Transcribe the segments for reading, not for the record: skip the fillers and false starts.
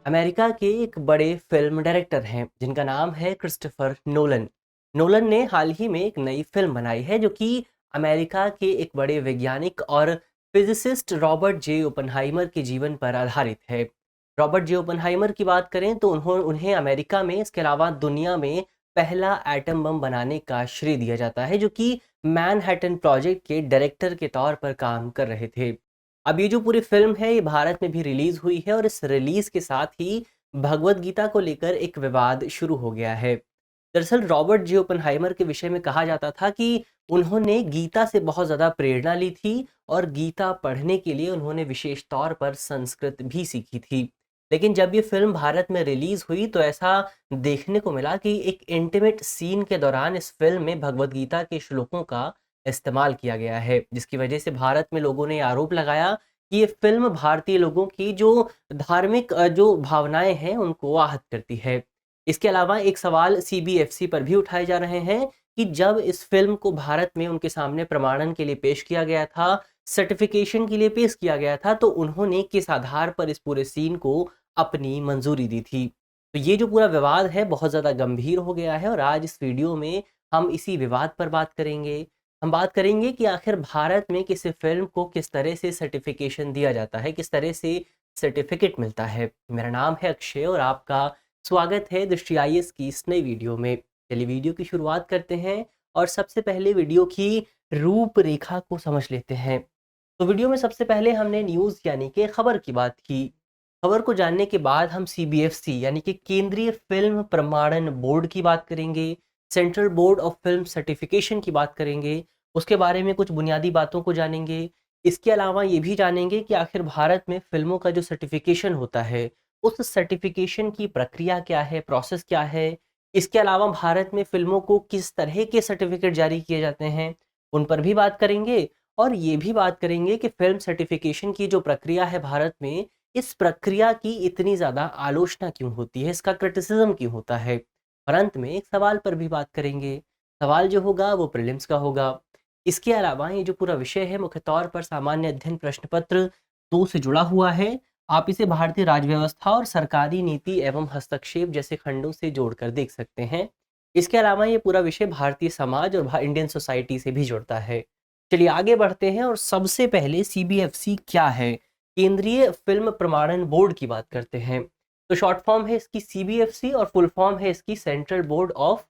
America के एक बड़े फिल्म डायरेक्टर हैं जिनका नाम है क्रिस्टोफर नोलन। नोलन ने हाल ही में एक नई फिल्म बनाई है जो कि अमेरिका के एक बड़े वैज्ञानिक और फिजिसिस्ट रॉबर्ट जे ओपनहाइमर के जीवन पर आधारित है। रॉबर्ट जे ओपनहाइमर की बात करें तो उन्हें अमेरिका में, इसके अलावा दुनिया में पहला एटम बम बनाने का श्रेय दिया जाता है, जो कि मैनहट्टन प्रोजेक्ट के डायरेक्टर के तौर पर काम कर रहे थे। अब ये जो पूरी फ़िल्म है ये भारत में भी रिलीज़ हुई है और इस रिलीज़ के साथ ही भगवद गीता को लेकर एक विवाद शुरू हो गया है। दरअसल रॉबर्ट जी ओपेनहाइमर के विषय में कहा जाता था कि उन्होंने गीता से बहुत ज़्यादा प्रेरणा ली थी और गीता पढ़ने के लिए उन्होंने विशेष तौर पर संस्कृत भी सीखी थी। लेकिन जब ये फ़िल्म भारत में रिलीज़ हुई तो ऐसा देखने को मिला कि एक इंटीमेट सीन के दौरान इस फ़िल्म में भगवद गीता के श्लोकों का इस्तेमाल किया गया है, जिसकी वजह से भारत में लोगों ने आरोप लगाया कि ये फ़िल्म भारतीय लोगों की जो धार्मिक जो भावनाएँ हैं, उनको आहत करती है। इसके अलावा एक सवाल सीबीएफसी पर भी उठाए जा रहे हैं कि जब इस फ़िल्म को भारत में उनके सामने प्रमाणन के लिए पेश किया गया था, सर्टिफ़िकेशन के लिए पेश किया गया था, तो उन्होंने किस आधार पर इस पूरे सीन को अपनी मंज़ूरी दी थी। तो ये जो पूरा विवाद है, बहुत ज़्यादा गंभीर हो गया है और आज इस वीडियो में हम इसी विवाद पर बात करेंगे। हम बात करेंगे कि आखिर भारत में किसी फ़िल्म को किस तरह से सर्टिफ़िकेशन दिया जाता है, किस तरह से सर्टिफ़िकेट मिलता है। मेरा नाम है अक्षय और आपका स्वागत है दृष्टि आईएएस की इस नई वीडियो में। चलिए वीडियो की शुरुआत करते हैं और सबसे पहले वीडियो की रूपरेखा को समझ लेते हैं। तो वीडियो में सबसे पहले हमने न्यूज़ यानी कि खबर की बात की। खबर को जानने के बाद हम सीबीएफसी यानी कि केंद्रीय फ़िल्म प्रमाणन बोर्ड की बात करेंगे, central board of film certification की बात करेंगे, उसके बारे में कुछ बुनियादी बातों को जानेंगे। इसके अलावा ये भी जानेंगे कि आखिर भारत में फ़िल्मों का जो सर्टिफ़िकेशन होता है, उस सर्टिफ़िकेशन की प्रक्रिया क्या है, प्रोसेस क्या है? इसके अलावा भारत में फ़िल्मों को किस तरह के सर्टिफ़िकेट जारी किए जाते हैं, उन पर भी बात करेंगे और ये भी बात करेंगे कि फ़िल्म सर्टिफ़िकेशन की जो प्रक्रिया है भारत में, इस प्रक्रिया की इतनी ज़्यादा आलोचना क्यों होती है, इसका क्रिटिसिज़्म क्यों होता है? और अंत में एक सवाल पर भी बात करेंगे। सवाल जो होगा वो प्रीलिम्स का होगा। इसके अलावा ये जो पूरा विषय है मुख्य तौर पर सामान्य अध्ययन प्रश्न पत्र 2 से जुड़ा हुआ है। आप इसे भारतीय राज्य व्यवस्था और सरकारी नीति एवं हस्तक्षेप जैसे खंडों से जोड़कर देख सकते हैं। इसके अलावा ये पूरा विषय भारतीय समाज और इंडियन सोसाइटी से भी जुड़ता है। चलिए आगे बढ़ते हैं और सबसे पहले सीबीएफसी क्या है? केंद्रीय फिल्म प्रमाणन बोर्ड की बात करते हैं। तो शॉर्ट फॉर्म है इसकी सीबीएफसी और फुल फॉर्म है इसकी central board of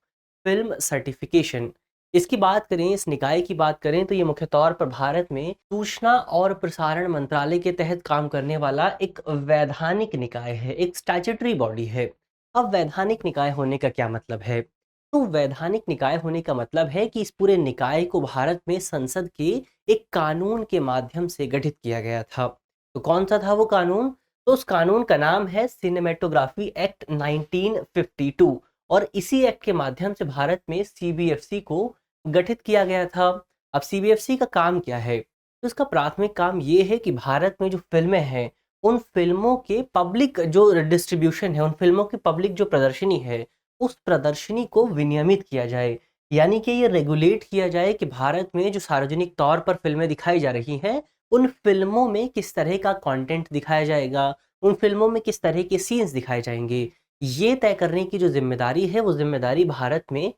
film certification. इसकी बात करें, इस निकाय की बात करें तो ये मुख्य तौर पर भारत में सूचना और प्रसारण मंत्रालय के तहत काम करने वाला एक वैधानिक निकाय है, एक स्टैट्यूटरी बॉडी है। अब वैधानिक निकाय होने का क्या मतलब है? तो वैधानिक निकाय होने का मतलब है कि इस पूरे निकाय को भारत में संसद के एक कानून के माध्यम से गठित किया गया था। तो कौन सा था वो कानून? तो उस कानून का नाम है सिनेमेटोग्राफी एक्ट 1952 और इसी एक्ट के माध्यम से भारत में सीबीएफसी को गठित किया गया था। अब सीबीएफसी का काम क्या है? तो इसका प्राथमिक काम ये है कि भारत में जो फ़िल्में हैं, उन फ़िल्मों के पब्लिक जो डिस्ट्रीब्यूशन है, उन फ़िल्मों की पब्लिक जो प्रदर्शनी है, उस प्रदर्शनी को विनियमित किया जाए। यानी कि ये रेगुलेट किया जाए कि भारत में जो सार्वजनिक तौर पर फ़िल्में दिखाई जा रही हैं, उन फ़िल्मों में किस तरह का कंटेंट दिखाया जाएगा, उन फ़िल्मों में किस तरह के सीन्स दिखाए जाएँगे। ये तय करने की जो ज़िम्मेदारी है, वो ज़िम्मेदारी भारत में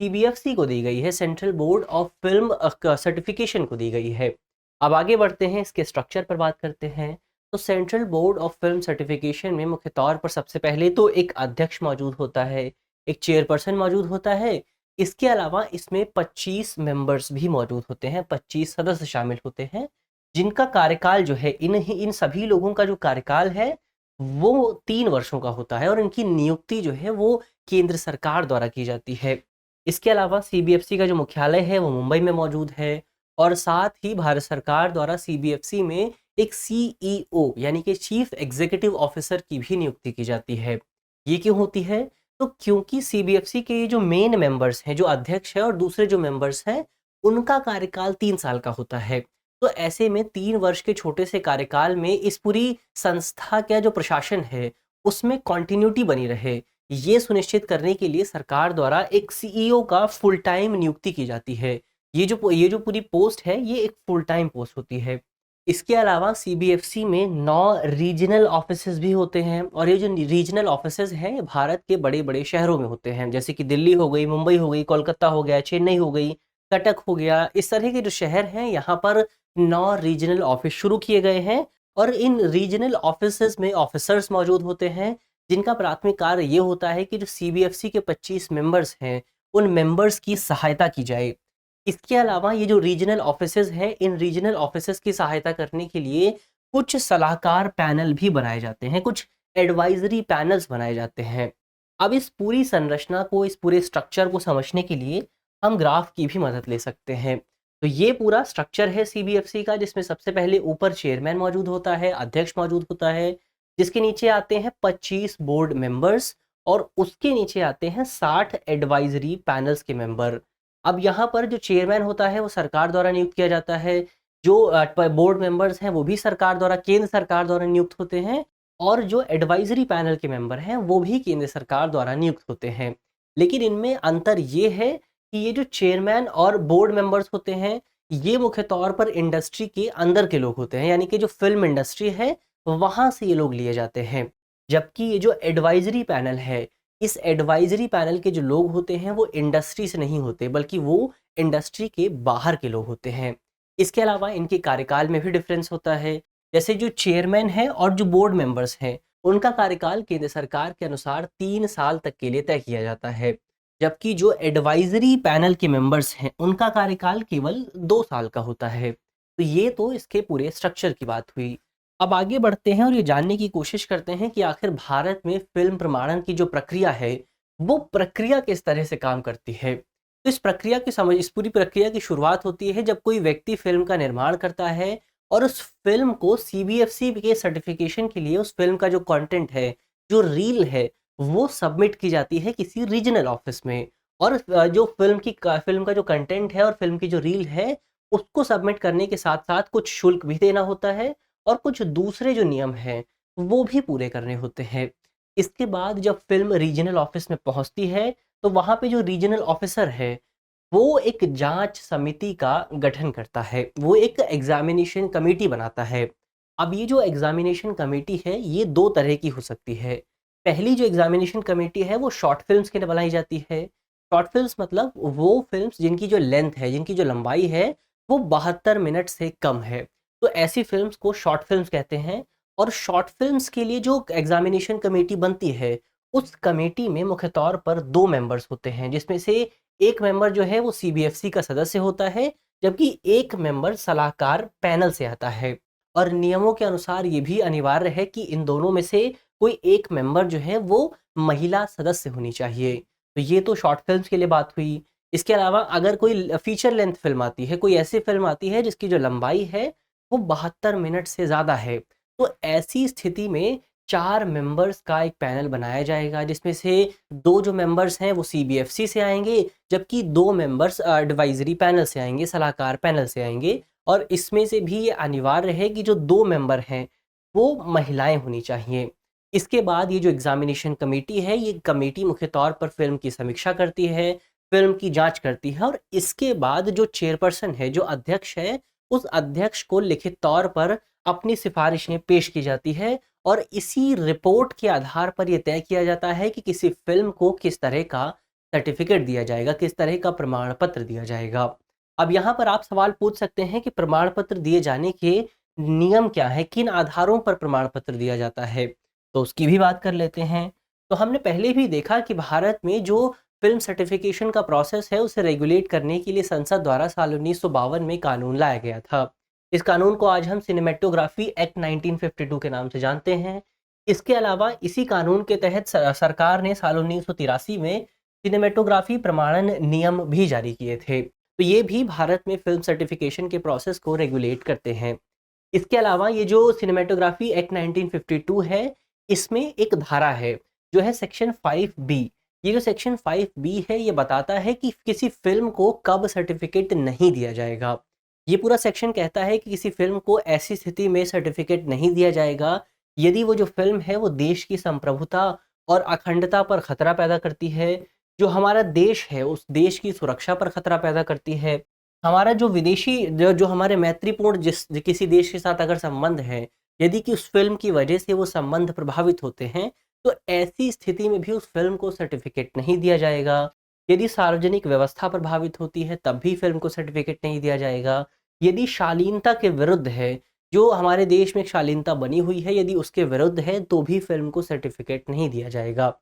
सीबीएफसी को दी गई है, central board of film certification को दी गई है। अब आगे बढ़ते हैं, इसके स्ट्रक्चर पर बात करते हैं। तो central board of film certification में मुख्य तौर पर सबसे पहले तो एक अध्यक्ष मौजूद होता है, एक चेयरपर्सन मौजूद होता है। इसके अलावा इसमें 25 मेंबर्स भी मौजूद होते हैं, 25 सदस्य शामिल होते हैं, जिनका कार्यकाल जो है इन सभी लोगों का जो कार्यकाल है, वो 3 वर्षों का होता है और इनकी नियुक्ति जो है वो केंद्र सरकार द्वारा की जाती है। इसके अलावा सीबीएफसी का जो मुख्यालय है वो मुंबई में मौजूद है और साथ ही भारत सरकार द्वारा सीबीएफसी में एक सीईओ यानी कि चीफ एग्जीक्यूटिव ऑफिसर की भी नियुक्ति की जाती है। ये क्यों होती है? तो क्योंकि सीबीएफसी के ये जो मेन मेंबर्स हैं, जो अध्यक्ष है और दूसरे जो मेंबर्स हैं, उनका कार्यकाल 3 साल का होता है। तो ऐसे में 3 वर्ष के छोटे से कार्यकाल में इस पूरी संस्था का जो प्रशासन है, उसमें कंटिन्यूटी बनी रहे। ये सुनिश्चित करने के लिए सरकार द्वारा एक सीईओ का फुल टाइम नियुक्ति की जाती है। ये जो पूरी पोस्ट है, ये एक फुल टाइम पोस्ट होती है। इसके अलावा सीबीएफसी में 9 रीजनल ऑफिसेज़ भी होते हैं और ये जो रीजनल ऑफिसेज़ हैं ये भारत के बड़े-बड़े शहरों में होते हैं। जैसे कि दिल्ली हो गई, मुंबई हो गई, कोलकाता हो गया, चेन्नई हो गई, कटक हो गया। इस तरह के जो शहर हैं यहाँ पर 9 रीजनल ऑफिस शुरू किए गए हैं और इन रीजनल ऑफिसेज़ में ऑफिसर्स मौजूद होते हैं, जिनका प्राथमिक कार्य ये होता है कि जो सीबीएफसी के 25 मेंबर्स हैं, उन मेंबर्स की सहायता की जाए। इसके अलावा ये जो रीजनल ऑफिसेज़ हैं, इन रीजनल ऑफिसेज़ की सहायता करने के लिए कुछ सलाहकार पैनल भी बनाए जाते हैं, कुछ एडवाइज़री पैनल्स बनाए जाते हैं। अब इस पूरी संरचना को, इस पूरे स्ट्रक्चर को समझने के लिए हम ग्राफ की भी मदद ले सकते हैं। तो ये पूरा स्ट्रक्चर है सीबीएफसी का, जिसमें सबसे पहले ऊपर चेयरमैन मौजूद होता है, अध्यक्ष मौजूद होता है, जिसके नीचे आते हैं 25 बोर्ड मेंबर्स और उसके नीचे आते हैं 60 एडवाइज़री पैनल्स के मेंबर। अब यहाँ पर जो चेयरमैन होता है वो सरकार द्वारा नियुक्त किया जाता है। जो बोर्ड मेंबर्स हैं वो भी सरकार द्वारा, केंद्र सरकार द्वारा नियुक्त होते हैं और जो एडवाइजरी पैनल के मेंबर हैं वो भी केंद्र सरकार द्वारा नियुक्त होते हैं। लेकिन इनमें अंतर ये है कि ये जो चेयरमैन और बोर्ड मेंबर्स होते हैं, ये मुख्य तौर पर इंडस्ट्री के अंदर के लोग होते हैं, यानी कि जो फ़िल्म इंडस्ट्री है, वहाँ से ये लोग लिए जाते हैं। जबकि ये जो एडवाइजरी पैनल है, इस एडवाइजरी पैनल के जो लोग होते हैं वो इंडस्ट्री से नहीं होते, बल्कि वो इंडस्ट्री के बाहर के लोग होते हैं। इसके अलावा इनके कार्यकाल में भी डिफरेंस होता है। जैसे जो चेयरमैन है और जो बोर्ड मेंबर्स हैं, उनका कार्यकाल केंद्र सरकार के अनुसार 3 साल तक के लिए तय किया जाता है। जबकि जो एडवाइजरी पैनल के मेंबर्स हैं, उनका कार्यकाल केवल 2 साल का होता है। तो ये तो इसके पूरे स्ट्रक्चर की बात हुई। अब आगे बढ़ते हैं और ये जानने की कोशिश करते हैं कि आखिर भारत में फ़िल्म प्रमाणन की जो प्रक्रिया है, वो प्रक्रिया किस तरह से काम करती है। तो इस पूरी प्रक्रिया की शुरुआत होती है जब कोई व्यक्ति फ़िल्म का निर्माण करता है और उस फ़िल्म को सीबीएफसी के सर्टिफ़िकेशन के लिए उस फ़िल्म का जो कंटेंट है, जो रील है, वो सबमिट की जाती है किसी रीजनल ऑफ़िस में। और जो फ़िल्म का जो कंटेंट है और फ़िल्म की जो रील है, उसको सबमिट करने के साथ-साथ कुछ शुल्क भी देना होता है और कुछ दूसरे जो नियम हैं, वो भी पूरे करने होते हैं। इसके बाद जब फ़िल्म रीजनल ऑफ़िस में पहुँचती है, तो वहाँ पे जो रीजनल ऑफ़िसर है, वो एक जाँच समिति का गठन करता है। वो एक एग्ज़ामिनेशन कमिटी बनाता है। अब ये जो एग्ज़ामिनेशन कमिटी है, ये 2 तरह की हो सकती है। पहली जो एग्ज़ामिनेशन कमिटी है, वो शॉर्ट फ़िल्म्स के लिए बनाई जाती है। शॉर्ट फ़िल्म्स मतलब वो फ़िल्म्स जिनकी जो लेंथ है, जिनकी जो लंबाई है, वो 72 मिनट से कम है। तो ऐसी फ़िल्म्स को शॉर्ट फ़िल्म्स कहते हैं और शॉर्ट फ़िल्म्स के लिए जो एग्ज़ामिनेशन कमेटी बनती है, उस कमेटी में मुख्य तौर पर 2 मेंबर्स होते हैं, जिसमें से एक मेंबर जो है वो सीबीएफसी का सदस्य होता है, जबकि एक मेंबर सलाहकार पैनल से आता है। और नियमों के अनुसार ये भी अनिवार्य है कि इन दोनों में से कोई एक मेंबर जो है वो महिला सदस्य होनी चाहिए। तो ये तो शॉर्ट फ़िल्म्स के लिए बात हुई। इसके अलावा अगर कोई फ़ीचर लेंथ फ़िल्म आती है, कोई ऐसी फ़िल्म आती है जिसकी जो लंबाई है वो 72 मिनट से ज़्यादा है। तो ऐसी स्थिति में 4 मेंबर्स का एक पैनल बनाया जाएगा, जिसमें से 2 जो मेंबर्स हैं वो सीबीएफसी से आएँगे, जबकि 2 मेंबर्स एडवाइज़री पैनल से आएँगे, सलाहकार पैनल से आएँगे। और इसमें से भी ये अनिवार्य है कि जो 2 मेंबर हैं, वो महिलाएँ होनी चाहिए। इसके बाद ये जो एग्ज़ामिनेशन कमेटी है, ये कमेटी मुख्य तौर पर फ़िल्म की समीक्षा करती है, फ़िल्म की जाँच करती है और इसके बाद जो चेयरपर्सन है, जो अध्यक्ष है, उस अध्यक्ष को लिखित तौर पर अपनी सिफ़ारिशें पेश की जाती है और इसी रिपोर्ट के आधार पर ये तय किया जाता है कि किसी फ़िल्म को किस तरह का सर्टिफ़िकेट दिया जाएगा, किस तरह का प्रमाण पत्र दिया जाएगा। अब यहाँ पर आप सवाल पूछ सकते हैं कि प्रमाण पत्र दिए जाने के नियम क्या हैं? किन आधारों पर प्रमाण पत्र दिया जाता है? तो उसकी भी बात कर लेते हैं। तो हमने पहले भी देखा कि भारत में जो फ़िल्म सर्टिफ़िकेशन का प्रोसेस है, उसे रेगुलेट करने के लिए संसद द्वारा साल 1952 में कानून लाया गया था। इस कानून को आज हम सिनेमैटोग्राफ़ी एक्ट 1952 के नाम से जानते हैं। इसके अलावा इसी कानून के तहत सरकार ने साल 1983 में सिनेमैटोग्राफ़ी प्रमाणन नियम भी जारी किए थे। तो ये भी भारत में फ़िल्म सर्टिफ़िकेशन के प्रोसेस को रेगुलेट करते हैं। इसके अलावा ये जो सिनेमैटोग्राफ़ी एक्ट 1952 है, इसमें एक धारा है, जो है सेक्शन 5 बी। ये जो सेक्शन 5 बी है, ये बताता है कि किसी फ़िल्म को कब सर्टिफ़िकेट नहीं दिया जाएगा। ये पूरा सेक्शन कहता है कि किसी फ़िल्म को ऐसी स्थिति में सर्टिफ़िकेट नहीं दिया जाएगा, यदि वो जो फ़िल्म है, वो देश की संप्रभुता और अखंडता पर खतरा पैदा करती है, जो हमारा देश है, उस देश की सुरक्षा पर खतरा पैदा करती है, हमारा जो विदेशी जो हमारे मैत्रीपूर्ण किसी देश के साथ अगर संबंध है, यदि कि उस फ़िल्म की वजह से वो संबंध प्रभावित होते हैं, तो ऐसी स्थिति में भी उस फ़िल्म को सर्टिफ़िकेट नहीं दिया जाएगा। यदि सार्वजनिक व्यवस्था प्रभावित होती है, तब भी फ़िल्म को सर्टिफ़िकेट नहीं दिया जाएगा। यदि शालीनता के विरुद्ध है, जो हमारे देश में एक शालीनता बनी हुई है, यदि उसके विरुद्ध है, तो भी फ़िल्म को सर्टिफ़िकेट नहीं दिया जाएगा।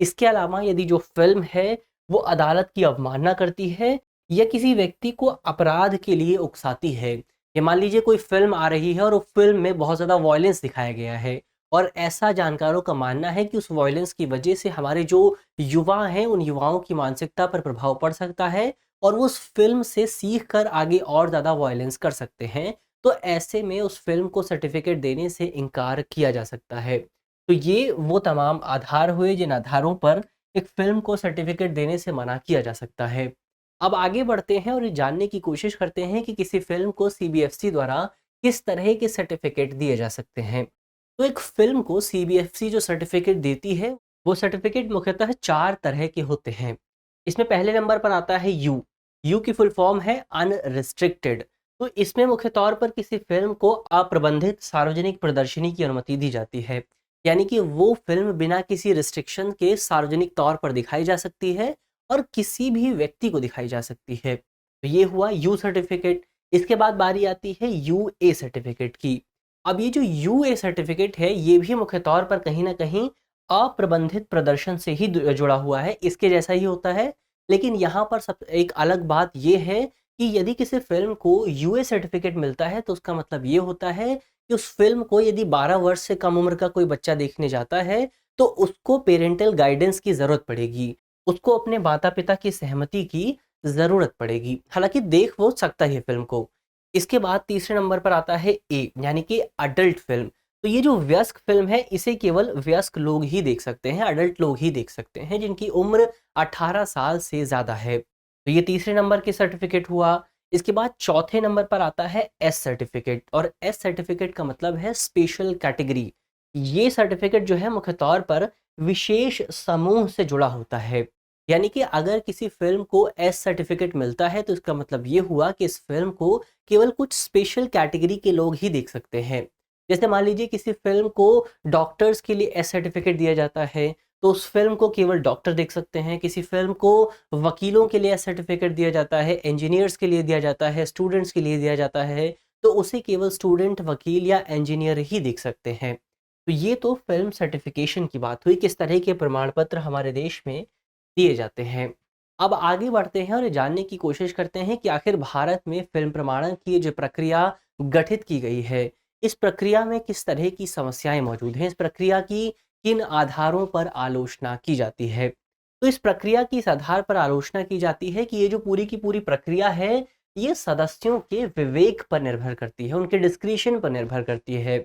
इसके अलावा यदि जो फ़िल्म है, वो अदालत की अवमानना करती है या किसी व्यक्ति को अपराध के लिए उकसाती है। ये मान लीजिए कोई फ़िल्म आ रही है और उस फ़िल्म में बहुत ज़्यादा वॉयलेंस दिखाया गया है और ऐसा जानकारों का मानना है कि उस वॉयलेंस की वजह से हमारे जो युवा हैं, उन युवाओं की मानसिकता पर प्रभाव पड़ सकता है और वो उस फ़िल्म से सीख कर आगे और ज़्यादा वॉयलेंस कर सकते हैं। तो ऐसे में उस फ़िल्म को सर्टिफ़िकेट देने से इनकार किया जा सकता है। तो ये वो तमाम आधार हुए जिन आधारों पर एक फ़िल्म को सर्टिफ़िकेट देने से मना किया जा सकता है। अब आगे बढ़ते हैं और ये जानने की कोशिश करते हैं कि किसी फ़िल्म को सीबीएफसी द्वारा किस तरह के सर्टिफ़िकेट दिए जा सकते हैं। तो एक फ़िल्म को सीबीएफसी जो सर्टिफ़िकेट देती है, वो सर्टिफ़िकेट मुख्यतः 4 तरह के होते हैं। इसमें पहले नंबर पर आता है यू। यू की फुल फॉर्म है अनरिस्ट्रिक्टेड। तो इसमें मुख्य तौर पर किसी फ़िल्म को अप्रबंधित सार्वजनिक प्रदर्शनी की अनुमति दी जाती है। यानी कि वो फ़िल्म बिना किसी रिस्ट्रिक्शन के सार्वजनिक तौर पर दिखाई जा सकती है और किसी भी व्यक्ति को दिखाई जा सकती है। तो ये हुआ यू सर्टिफ़िकेट। इसके बाद बारी आती है यूए सर्टिफ़िकेट की। अब ये जो यूए सर्टिफ़िकेट है, ये भी मुख्य तौर पर कहीं न कहीं अप्रबंधित प्रदर्शन से ही जुड़ा हुआ है, इसके जैसा ही होता है। लेकिन यहाँ पर सब एक अलग बात ये है कि यदि किसी फ़िल्म को यूए सर्टिफ़िकेट मिलता है, तो उसका मतलब ये होता है कि उस फ़िल्म को यदि 12 वर्ष से कम उम्र का कोई बच्चा देखने जाता है, तो उसको पैरेंटल गाइडेंस की ज़रूरत पड़ेगी। उसको अपने माता-पिता की सहमति की ज़रूरत पड़ेगी। हालाँकि देख वो सकता ही है फ़िल्म को। इसके बाद तीसरे नंबर पर आता है ए, यानी कि अडल्ट फ़िल्म। तो ये जो वयस्क फ़िल्म है, इसे केवल वयस्क लोग ही देख सकते हैं, अडल्ट लोग ही देख सकते हैं, जिनकी उम्र 18 साल से ज़्यादा है। तो ये तीसरे नंबर के सर्टिफ़िकेट हुआ। इसके बाद चौथे नंबर पर आता है एस सर्टिफ़िकेट और एस सर्टिफ़िकेट का मतलब है स्पेशल कैटेगरी। ये सर्टिफ़िकेट जो है मुख्य तौर पर विशेष समूह से जुड़ा होता है। यानी कि अगर किसी फ़िल्म को एस सर्टिफ़िकेट मिलता है, तो इसका मतलब ये हुआ कि इस फ़िल्म को केवल कुछ स्पेशल कैटेगरी के लोग ही देख सकते हैं। जैसे मान लीजिए किसी फ़िल्म को डॉक्टर्स के लिए एस सर्टिफ़िकेट दिया जाता है, तो उस फ़िल्म को केवल डॉक्टर देख सकते हैं। किसी फ़िल्म को वकीलों के लिए एस सर्टिफ़िकेट दिया जाता है, इंजीनियर्स के लिए दिया जाता है, स्टूडेंट्स के लिए दिया जाता है, तो उसे केवल स्टूडेंट, वकील या इंजीनियर ही देख सकते हैं। तो ये तो फ़िल्म सर्टिफ़िकेशन की बात हुई, किस तरह के प्रमाण पत्र हमारे देश में दिए जाते हैं। अब आगे बढ़ते हैं और ये जानने की कोशिश करते हैं कि आखिर भारत में फ़िल्म प्रमाणन की ये जो प्रक्रिया गठित की गई है, इस प्रक्रिया में किस तरह की समस्याएँ मौजूद हैं? इस प्रक्रिया की किन आधारों पर आलोचना की जाती है? तो इस प्रक्रिया की इस आधार पर आलोचना की जाती है कि ये जो पूरी की पूरी प्रक्रिया है, ये सदस्यों के विवेक पर निर्भर करती है, उनके डिस्क्रिशन पर निर्भर करती है।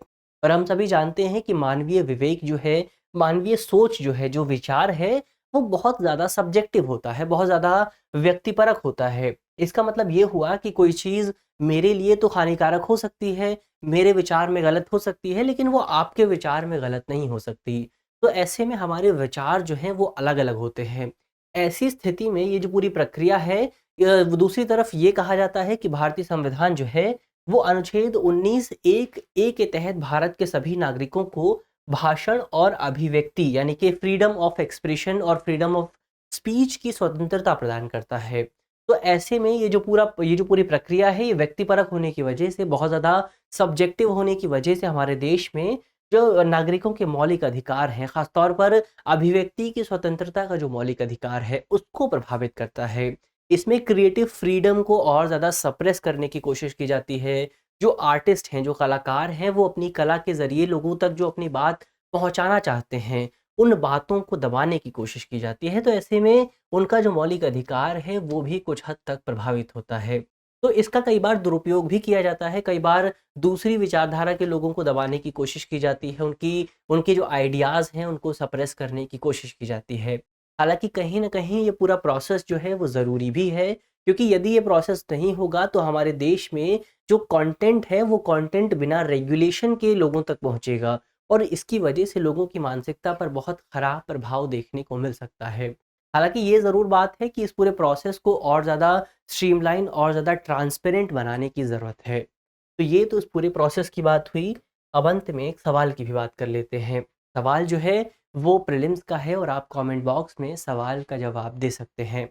और हम सभी जानते हैं कि मानवीय विवेक जो है, मानवीय सोच जो है, जो विचार है, वो बहुत ज़्यादा सब्जेक्टिव होता है, बहुत ज़्यादा व्यक्तिपरक होता है। इसका मतलब ये हुआ कि कोई चीज़ मेरे लिए तो हानिकारक हो सकती है, मेरे विचार में गलत हो सकती है, लेकिन वो आपके विचार में गलत नहीं हो सकती। तो ऐसे में हमारे विचार जो हैं वो अलग-अलग होते हैं। ऐसी स्थिति में ये जो पूरी प्रक्रिया है, दूसरी तरफ ये कहा जाता है कि भारतीय संविधान जो है, वो अनुच्छेद 19 एक ए के तहत भारत के सभी नागरिकों को भाषण और अभिव्यक्ति यानी कि फ्रीडम ऑफ एक्सप्रेशन और फ्रीडम ऑफ स्पीच की स्वतंत्रता प्रदान करता है। तो ऐसे में ये जो पूरी प्रक्रिया है, ये व्यक्तिपरक होने की वजह से, बहुत ज़्यादा सब्जेक्टिव होने की वजह से हमारे देश में जो नागरिकों के मौलिक अधिकार हैं, ख़ास तौर पर अभिव्यक्ति की स्वतंत्रता का जो मौलिक अधिकार है, उसको प्रभावित करता है। इसमें क्रिएटिव फ्रीडम को और ज़्यादा सप्रेस करने की कोशिश की जाती है। जो आर्टिस्ट हैं, जो कलाकार हैं, वो अपनी कला के ज़रिए लोगों तक जो अपनी बात पहुँचाना चाहते हैं, उन बातों को दबाने की कोशिश की जाती है। तो ऐसे में उनका जो मौलिक अधिकार है, वो भी कुछ हद तक प्रभावित होता है। तो इसका कई बार दुरुपयोग भी किया जाता है, कई बार दूसरी विचारधारा के लोगों को दबाने की कोशिश की जाती है, उनकी उनके जो आइडियाज़ हैं, उनको सप्रेस करने की कोशिश की जाती है। हालाँकि कहीं न कहीं ये पूरा प्रोसेस जो है, वो ज़रूरी भी है, क्योंकि यदि ये प्रोसेस नहीं होगा, तो हमारे देश में जो कंटेंट है, वो कंटेंट बिना रेगुलेशन के लोगों तक पहुँचेगा और इसकी वजह से लोगों की मानसिकता पर बहुत ख़राब प्रभाव देखने को मिल सकता है। हालाँकि ये ज़रूर बात है कि इस पूरे प्रोसेस को और ज़्यादा स्ट्रीमलाइन और ज़्यादा ट्रांसपेरेंट बनाने की ज़रूरत है। तो ये तो इस पूरे प्रोसेस की बात हुई। अब अंत में एक सवाल की भी बात कर लेते हैं। सवाल जो है वो प्रीलिम्स का है और आप कमेंट बॉक्स में सवाल का जवाब दे सकते हैं।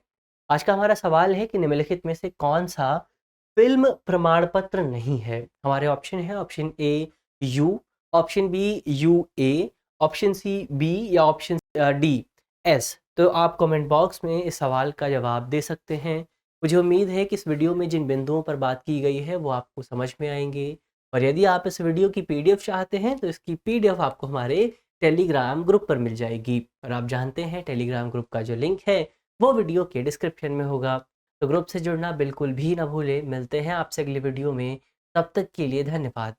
आज का हमारा सवाल है कि निम्नलिखित में से कौन-सा फ़िल्म प्रमाण पत्र नहीं है? हमारे ऑप्शन है option A U, option B UA, option C B या ऑप्शन डी एस। तो आप कमेंट बॉक्स में इस सवाल का जवाब दे सकते हैं। मुझे उम्मीद है कि इस वीडियो में जिन बिंदुओं पर बात की गई है वो आपको समझ में आएँगे और यदि आप इस वीडियो की पीडीएफ चाहते हैं तो इसकी पीडीएफ आपको हमारे टेलीग्राम ग्रुप पर मिल जाएगी और आप जानते हैं टेलीग्राम ग्रुप का जो लिंक है वो वीडियो के डिस्क्रिप्शन में होगा। तो ग्रुप से जुड़ना बिल्कुल भी ना भूलें। मिलते हैं आपसे अगली वीडियो में, तब तक के लिए धन्यवाद।